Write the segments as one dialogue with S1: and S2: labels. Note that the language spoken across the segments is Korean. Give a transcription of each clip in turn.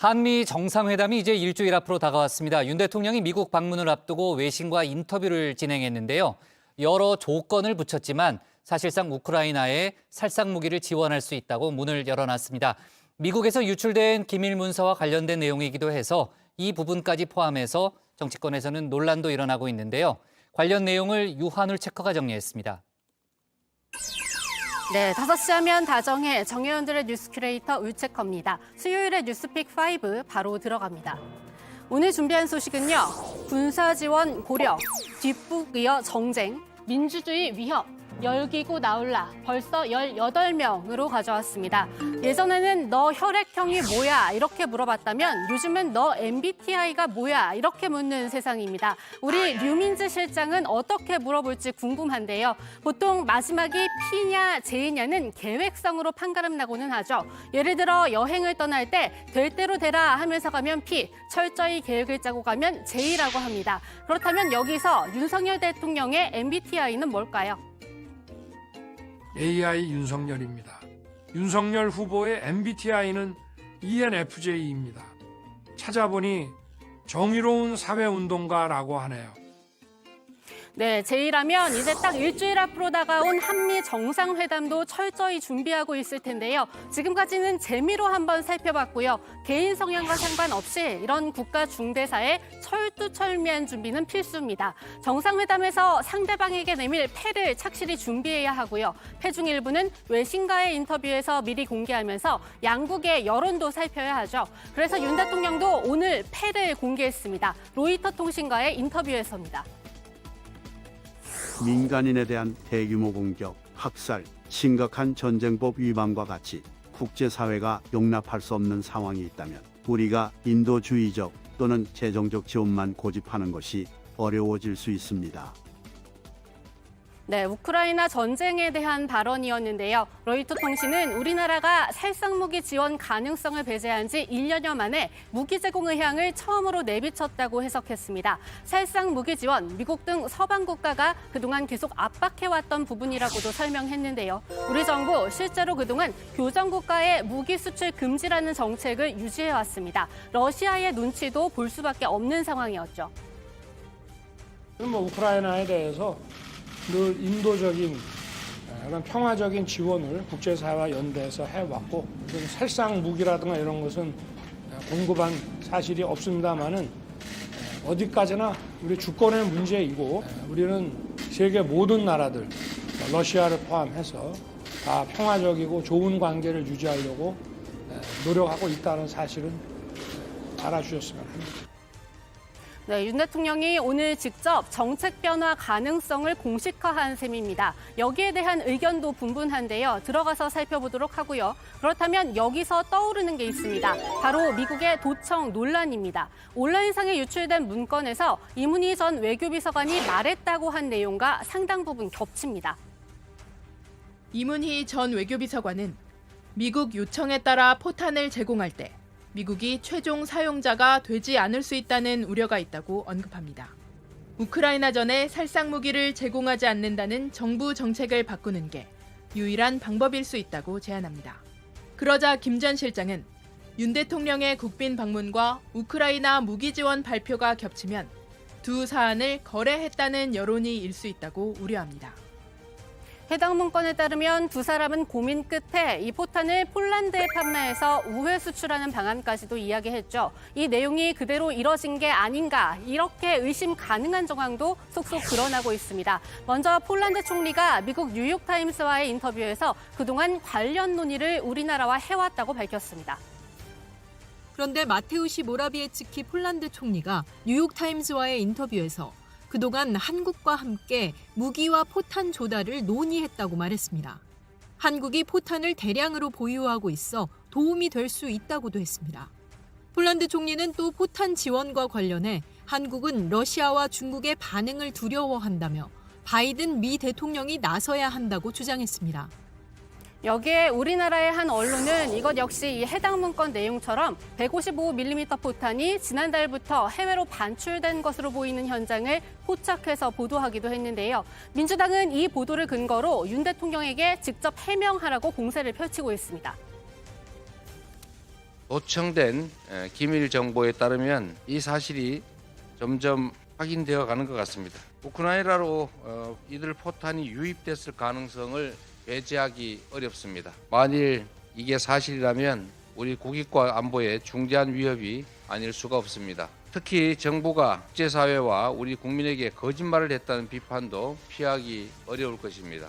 S1: 한미 정상회담이 이제 일주일 앞으로 다가왔습니다. 윤 대통령이 미국 방문을 앞두고 외신과 인터뷰를 진행했는데요. 여러 조건을 붙였지만 사실상 우크라이나에 살상 무기를 지원할 수 있다고 문을 열어놨습니다. 미국에서 유출된 기밀 문서와 관련된 내용이기도 해서 이 부분까지 포함해서 정치권에서는 논란도 일어나고 있는데요. 관련 내용을 유한울 체커가 정리했습니다.
S2: 네, 5시 하면 다정해 정혜원들의 뉴스 큐레이터 울체커입니다. 수요일의 뉴스픽 5 바로 들어갑니다. 오늘 준비한 소식은요. 군사 지원 고려, 뒷북 이어 정쟁, 민주주의 위협, 열기구 나올라 벌써 18명으로 가져왔습니다. 예전에는 너 혈액형이 뭐야 이렇게 물어봤다면 요즘은 너 MBTI가 뭐야 이렇게 묻는 세상입니다. 우리 류민지 실장은 어떻게 물어볼지 궁금한데요. 보통 마지막이 P냐 J냐는 계획성으로 판가름 나고는 하죠. 예를 들어 여행을 떠날 때 될 대로 되라 하면서 가면 P, 철저히 계획을 짜고 가면 J라고 합니다. 그렇다면 여기서 윤석열 대통령의 MBTI는 뭘까요?
S3: AI 윤석열입니다. 윤석열 후보의 MBTI는 ENFJ입니다. 찾아보니 정의로운 사회운동가라고 하네요.
S2: 네, J라면 이제 딱 일주일 앞으로 다가온 한미 정상회담도 철저히 준비하고 있을 텐데요. 지금까지는 재미로 한번 살펴봤고요. 개인 성향과 상관없이 이런 국가 중대사의 철두철미한 준비는 필수입니다. 정상회담에서 상대방에게 내밀 패를 착실히 준비해야 하고요. 패 중 일부는 외신과의 인터뷰에서 미리 공개하면서 양국의 여론도 살펴야 하죠. 그래서 윤 대통령도 오늘 패를 공개했습니다. 로이터 통신과의 인터뷰에서입니다.
S4: 민간인에 대한 대규모 공격, 학살, 심각한 전쟁법 위반과 같이 국제사회가 용납할 수 없는 상황이 있다면 우리가 인도주의적 또는 재정적 지원만 고집하는 것이 어려워질 수 있습니다.
S2: 네, 우크라이나 전쟁에 대한 발언이었는데요. 로이터 통신은 우리나라가 살상무기 지원 가능성을 배제한 지 1년여 만에 무기 제공 의향을 처음으로 내비쳤다고 해석했습니다. 살상무기 지원, 미국 등 서방 국가가 그동안 계속 압박해왔던 부분이라고도 설명했는데요. 우리 정부 실제로 그동안 교전 국가의 무기 수출 금지라는 정책을 유지해왔습니다. 러시아의 눈치도 볼 수밖에 없는 상황이었죠.
S3: 우크라이나에 대해서 늘 인도적인 그런 평화적인 지원을 국제사회와 연대해서 해왔고 살상 무기라든가 이런 것은 공급한 사실이 없습니다만은 어디까지나 우리 주권의 문제이고 우리는 세계 모든 나라들 러시아를 포함해서 다 평화적이고 좋은 관계를 유지하려고 노력하고 있다는 사실은 알아주셨으면 합니다.
S2: 네, 윤 대통령이 오늘 직접 정책 변화 가능성을 공식화한 셈입니다. 여기에 대한 의견도 분분한데요. 들어가서 살펴보도록 하고요. 그렇다면 여기서 떠오르는 게 있습니다. 바로 미국의 도청 논란입니다. 온라인상에 유출된 문건에서 이문희 전 외교비서관이 말했다고 한 내용과 상당 부분 겹칩니다.
S5: 이문희 전 외교비서관은 미국 요청에 따라 포탄을 제공할 때 미국이 최종 사용자가 되지 않을 수 있다는 우려가 있다고 언급합니다. 우크라이나전에 살상무기를 제공하지 않는다는 정부 정책을 바꾸는 게 유일한 방법일 수 있다고 제안합니다. 그러자 김 전 실장은 윤 대통령의 국빈 방문과 우크라이나 무기 지원 발표가 겹치면 두 사안을 거래했다는 여론이 일 수 있다고 우려합니다.
S2: 해당 문건에 따르면 두 사람은 고민 끝에 이 포탄을 폴란드에 판매해서 우회 수출하는 방안까지도 이야기했죠. 이 내용이 그대로 이뤄진 게 아닌가 이렇게 의심 가능한 정황도 속속 드러나고 있습니다. 먼저 폴란드 총리가 미국 뉴욕타임스와의 인터뷰에서 그동안 관련 논의를 우리나라와 해왔다고 밝혔습니다.
S6: 그런데 마테우시 모라비에츠키 폴란드 총리가 뉴욕타임스와의 인터뷰에서 그동안 한국과 함께 무기와 포탄 조달을 논의했다고 말했습니다. 한국이 포탄을 대량으로 보유하고 있어 도움이 될 수 있다고도 했습니다. 폴란드 총리는 또 포탄 지원과 관련해 한국은 러시아와 중국의 반응을 두려워한다며 바이든 미 대통령이 나서야 한다고 주장했습니다.
S2: 여기에 우리나라의 한 언론은 이것 역시 이 해당 문건 내용처럼 155mm 포탄이 지난달부터 해외로 반출된 것으로 보이는 현장을 포착해서 보도하기도 했는데요. 민주당은 이 보도를 근거로 윤 대통령에게 직접 해명하라고 공세를 펼치고 있습니다.
S7: 도청된 기밀 정보에 따르면 이 사실이 점점 확인되어 가는 것 같습니다. 우크라이나로 이들 포탄이 유입됐을 가능성을 배제하기 어렵습니다. 만일 이게 사실이라면 우리 국익과 안보에 중대한 위협이 아닐 수가 없습니다. 특히 정부가 국제사회와 우리 국민에게 거짓말을 했다는 비판도 피하기 어려울 것입니다.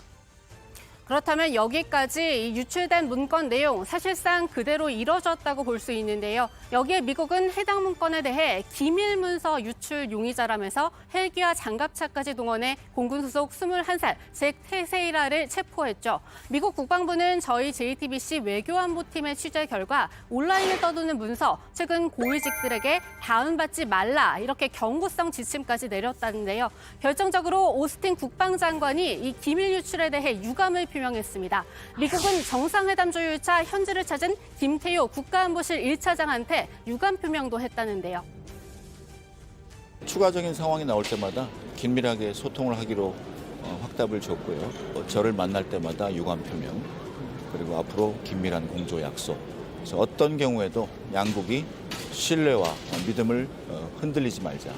S2: 그렇다면 여기까지 이 유출된 문건 내용 사실상 그대로 이뤄졌다고 볼 수 있는데요. 여기에 미국은 해당 문건에 대해 기밀 문서 유출 용의자라면서 헬기와 장갑차까지 동원해 공군 소속 21살 잭 테세이라를 체포했죠. 미국 국방부는 저희 JTBC 외교안보팀의 취재 결과 온라인에 떠도는 문서, 최근 고위직들에게 다운받지 말라 이렇게 경고성 지침까지 내렸다는데요. 결정적으로 오스틴 국방장관이 이 기밀 유출에 대해 유감을 표명했습니다. 미국은 정상회담 조율차 현지를 찾은 김태효 국가안보실 1차장한테 유감 표명도 했다는데요.
S8: 추가적인 상황이 나올 때마다 긴밀하게 소통을 하기로 확답을 줬고요. 저를 만날 때마다 유감 표명, 그리고 앞으로 긴밀한 공조 약속. 그래서 어떤 경우에도 양국이 신뢰와 믿음을 흔들리지 말자.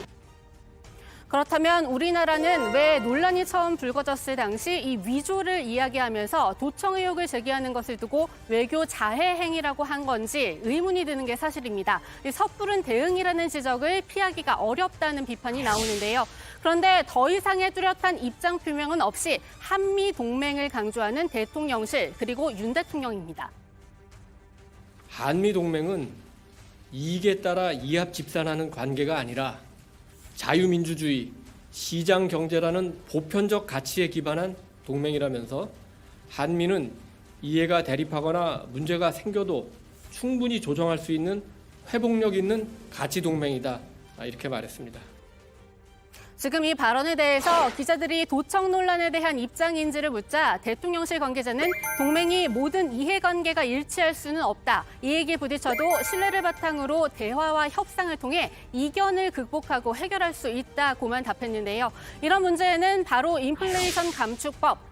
S2: 그렇다면 우리나라는 왜 논란이 처음 불거졌을 당시 이 위조를 이야기하면서 도청 의혹을 제기하는 것을 두고 외교 자해 행위라고 한 건지 의문이 드는 게 사실입니다. 이 섣부른 대응이라는 지적을 피하기가 어렵다는 비판이 나오는데요. 그런데 더 이상의 뚜렷한 입장 표명은 없이 한미 동맹을 강조하는 대통령실 그리고 윤 대통령입니다.
S9: 한미 동맹은 이익에 따라 이합 집산하는 관계가 아니라 자유민주주의, 시장 경제라는 보편적 가치에 기반한 동맹이라면서 한미는 이해가 대립하거나 문제가 생겨도 충분히 조정할 수 있는 회복력 있는 가치 동맹이다. 이렇게 말했습니다.
S2: 지금 이 발언에 대해서 기자들이 도청 논란에 대한 입장인지를 묻자 대통령실 관계자는 동맹이 모든 이해관계가 일치할 수는 없다. 이 얘기에 부딪혀도 신뢰를 바탕으로 대화와 협상을 통해 이견을 극복하고 해결할 수 있다고만 답했는데요. 이런 문제에는 바로 인플레이션 감축법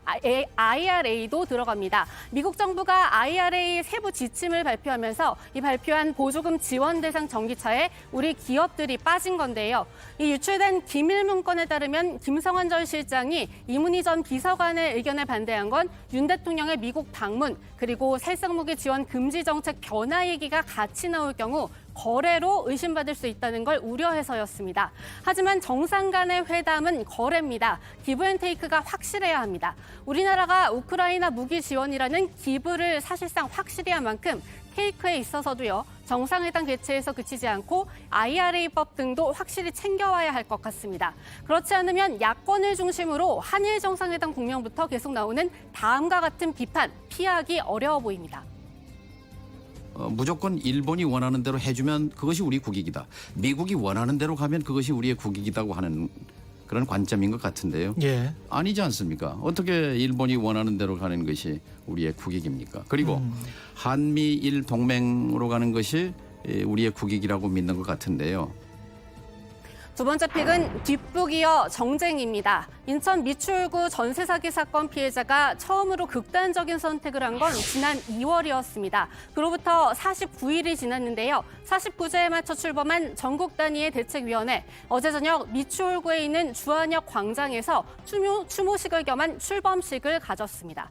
S2: IRA도 들어갑니다. 미국 정부가 IRA 세부 지침을 발표하면서 이 발표한 보조금 지원 대상 전기차에 우리 기업들이 빠진 건데요. 이 유출된 기밀 문건에 따르면 김성환 전 실장이 이문희 전 비서관의 의견에 반대한 건 윤 대통령의 미국 방문 그리고 살상무기 지원 금지 정책 변화 얘기가 같이 나올 경우 거래로 의심받을 수 있다는 걸 우려해서였습니다. 하지만 정상 간의 회담은 거래입니다. 기브앤테이크가 확실해야 합니다. 우리나라가 우크라이나 무기 지원이라는 기브를 사실상 확실히 한 만큼 테이크에 있어서도요. 정상회담 개최에서 그치지 않고 IRA법 등도 확실히 챙겨와야 할 것 같습니다. 그렇지 않으면 야권을 중심으로 한일 정상회담 국면부터 계속 나오는 다음과 같은 비판 피하기 어려워 보입니다.
S10: 무조건 일본이 원하는 대로 해주면 그것이 우리 국익이다. 미국이 원하는 대로 가면 그것이 우리의 국익이라고 하는 그런 관점인 것 같은데요.
S11: 예.
S10: 아니지 않습니까? 어떻게 일본이 원하는 대로 가는 것이 우리의 국익입니까? 그리고 한미일 동맹으로 가는 것이 우리의 국익이라고 믿는 것 같은데요.
S2: 두 번째 픽은 뒷북이어 정쟁입니다. 인천 미추홀구 전세 사기 사건 피해자가 처음으로 극단적인 선택을 한 건 지난 2월이었습니다. 그로부터 49일이 지났는데요. 49제에 맞춰 출범한 전국 단위의 대책위원회. 어제 저녁 미추홀구에 있는 주한역 광장에서 추모식을 겸한 출범식을 가졌습니다.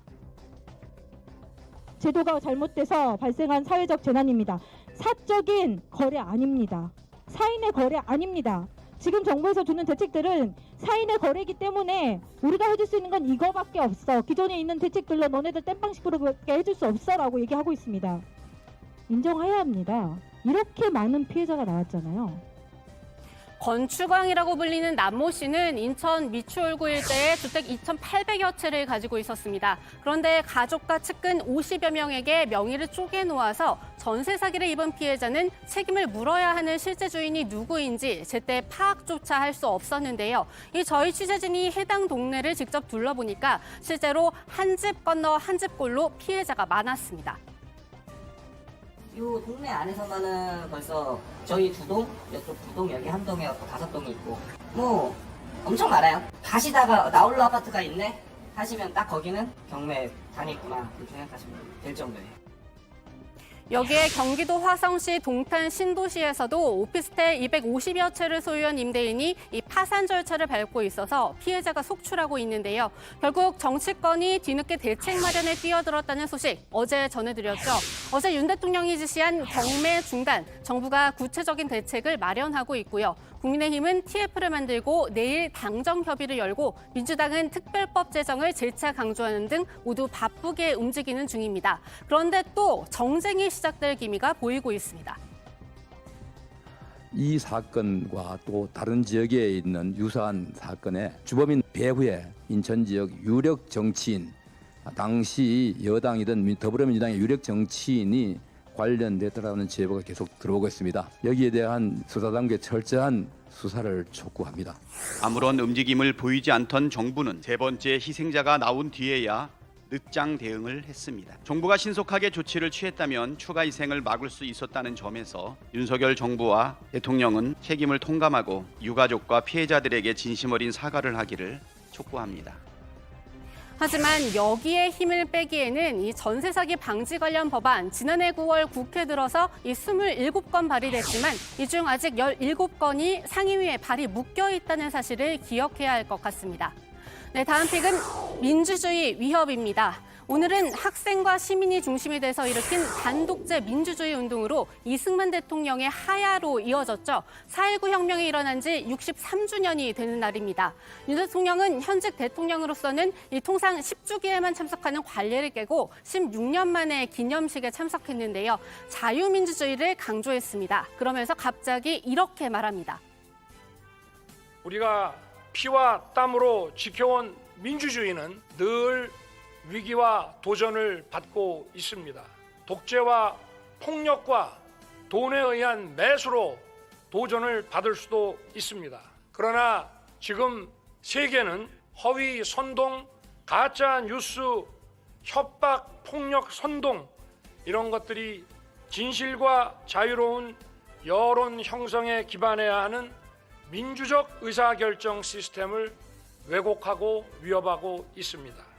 S12: 제도가 잘못돼서 발생한 사회적 재난입니다. 사적인 거래 아닙니다. 사인의 거래 아닙니다. 지금 정부에서 주는 대책들은 사인의 거래이기 때문에 우리가 해줄 수 있는 건 이거밖에 없어. 기존에 있는 대책들로 너네들 땜빵식으로밖에 해줄 수 없어라고 얘기하고 있습니다. 인정해야 합니다. 이렇게 많은 피해자가 나왔잖아요.
S2: 건축왕이라고 불리는 남모 씨는 인천 미추홀구 일대에 주택 2,800여 채를 가지고 있었습니다. 그런데 가족과 측근 50여 명에게 명의를 쪼개놓아서 전세 사기를 입은 피해자는 책임을 물어야 하는 실제 주인이 누구인지 제때 파악조차 할 수 없었는데요. 이 저희 취재진이 해당 동네를 직접 둘러보니까 실제로 한 집 건너 한 집 꼴로 피해자가 많았습니다.
S13: 이 동네 안에서만은 벌써 저희 2동, 이쪽 2동, 여기 한 동에 5동이 있고 뭐 엄청 많아요. 가시다가 나홀로 아파트가 있네 하시면 딱 거기는 경매 당했구나 이렇게 생각하시면 될 정도예요.
S2: 여기에 경기도 화성시 동탄 신도시에서도 오피스텔 250여 채를 소유한 임대인이 이 파산 절차를 밟고 있어서 피해자가 속출하고 있는데요. 결국 정치권이 뒤늦게 대책 마련에 뛰어들었다는 소식 어제 전해드렸죠. 어제 윤 대통령이 지시한 경매 중단, 정부가 구체적인 대책을 마련하고 있고요. 국민의힘은 TF를 만들고 내일 당정 협의를 열고 민주당은 특별법 제정을 재차 강조하는 등 모두 바쁘게 움직이는 중입니다. 그런데 또 정쟁이 시작될 기미가 보이고 있습니다.
S11: 이 사건과 또 다른 지역에 있는 유사한 사건의 주범인 배후에 인천 지역 유력 정치인, 당시 여당이든 더불어민주당의 유력 정치인이 관련됐다는 제보가 계속 들어오고 있습니다. 여기에 대한 수사 단계 철저한 수사를 촉구합니다.
S4: 아무런 움직임을 보이지 않던 정부는 세 번째 희생자가 나온 뒤에야 늦장 대응을 했습니다. 정부가 신속하게 조치를 취했다면 추가 희생을 막을 수 있었다는 점에서 윤석열 정부와 대통령은 책임을 통감하고 유가족과 피해자들에게 진심 어린 사과를 하기를 촉구합니다.
S2: 하지만 여기에 힘을 빼기에는 이 전세 사기 방지 관련 법안 지난해 9월 국회 들어서 이 27건 발의됐지만 이 중 아직 17건이 상임위에 발의 묶여 있다는 사실을 기억해야 할 것 같습니다. 네, 다음 픽은 민주주의 위협입니다. 오늘은 학생과 시민이 중심이 돼서 일으킨 반독재 민주주의 운동으로 이승만 대통령의 하야로 이어졌죠. 4.19 혁명이 일어난 지 63주년이 되는 날입니다. 윤 대통령은 현직 대통령으로서는 이 통상 10주기에만 참석하는 관례를 깨고 16년 만에 기념식에 참석했는데요. 자유민주주의를 강조했습니다. 그러면서 갑자기 이렇게 말합니다.
S3: 우리가 피와 땀으로 지켜온 민주주의는 늘 위기와 도전을 받고 있습니다. 독재와 폭력과 돈에 의한 매수로 도전을 받을 수도 있습니다. 그러나 지금 세계는 허위 선동, 가짜 뉴스, 협박, 폭력 선동 이런 것들이 진실과 자유로운 여론 형성에 기반해야 하는 민주적 의사결정 시스템을 왜곡하고 위협하고 있습니다.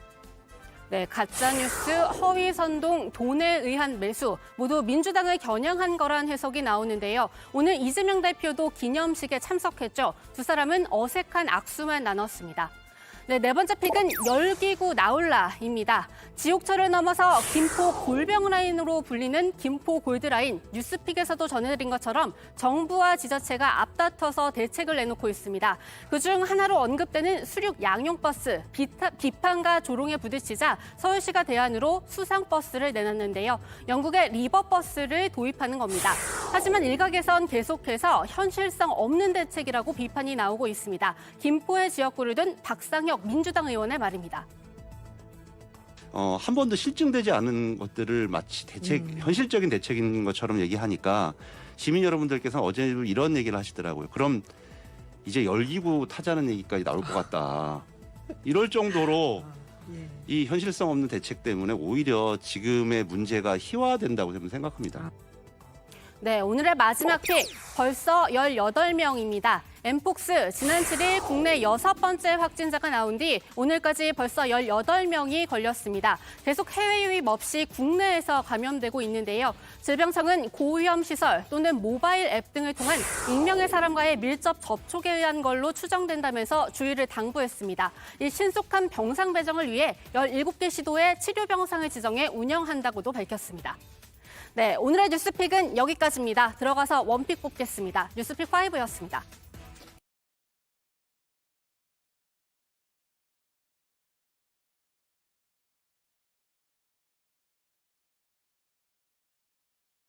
S2: 네, 가짜뉴스, 허위선동, 돈에 의한 매수 모두 민주당을 겨냥한 거란 해석이 나오는데요. 오늘 이재명 대표도 기념식에 참석했죠. 두 사람은 어색한 악수만 나눴습니다. 네, 네 번째 픽은 열기구 나올라입니다. 지옥철을 넘어서 김포 골병 라인으로 불리는 김포 골드라인. 뉴스픽에서도 전해드린 것처럼 정부와 지자체가 앞다퉈서 대책을 내놓고 있습니다. 그중 하나로 언급되는 수륙 양용버스. 비판과 조롱에 부딪히자 서울시가 대안으로 수상버스를 내놨는데요. 영국의 리버버스를 도입하는 겁니다. 하지만 일각에선 계속해서 현실성 없는 대책이라고 비판이 나오고 있습니다. 김포의 지역구를 둔 박상혁 민주당 의원의 말입니다.
S14: 한 번도 실증되지 않은 것들을 마치 현실적인 대책인 것처럼 얘기하니까 시민 여러분들께서 어제 이런 얘기를 하시더라고요. 그럼 이제 열기구 타자는 얘기까지 나올 것 같다. 이럴 정도로 이 현실성 없는 대책 때문에 오히려 지금의 문제가 희화된다고 저는 생각합니다.
S2: 네, 오늘의 마지막 픽 벌써 18명입니다. 엠폭스 지난 7일 국내 6번째 확진자가 나온 뒤 오늘까지 벌써 18명이 걸렸습니다. 계속 해외 유입 없이 국내에서 감염되고 있는데요. 질병청은 고위험 시설 또는 모바일 앱 등을 통한 익명의 사람과의 밀접 접촉에 의한 걸로 추정된다면서 주의를 당부했습니다. 이 신속한 병상 배정을 위해 17개 시도에 치료 병상을 지정해 운영한다고도 밝혔습니다. 네, 오늘의 뉴스픽은 여기까지입니다. 들어가서 원픽 뽑겠습니다. 뉴스픽 5였습니다.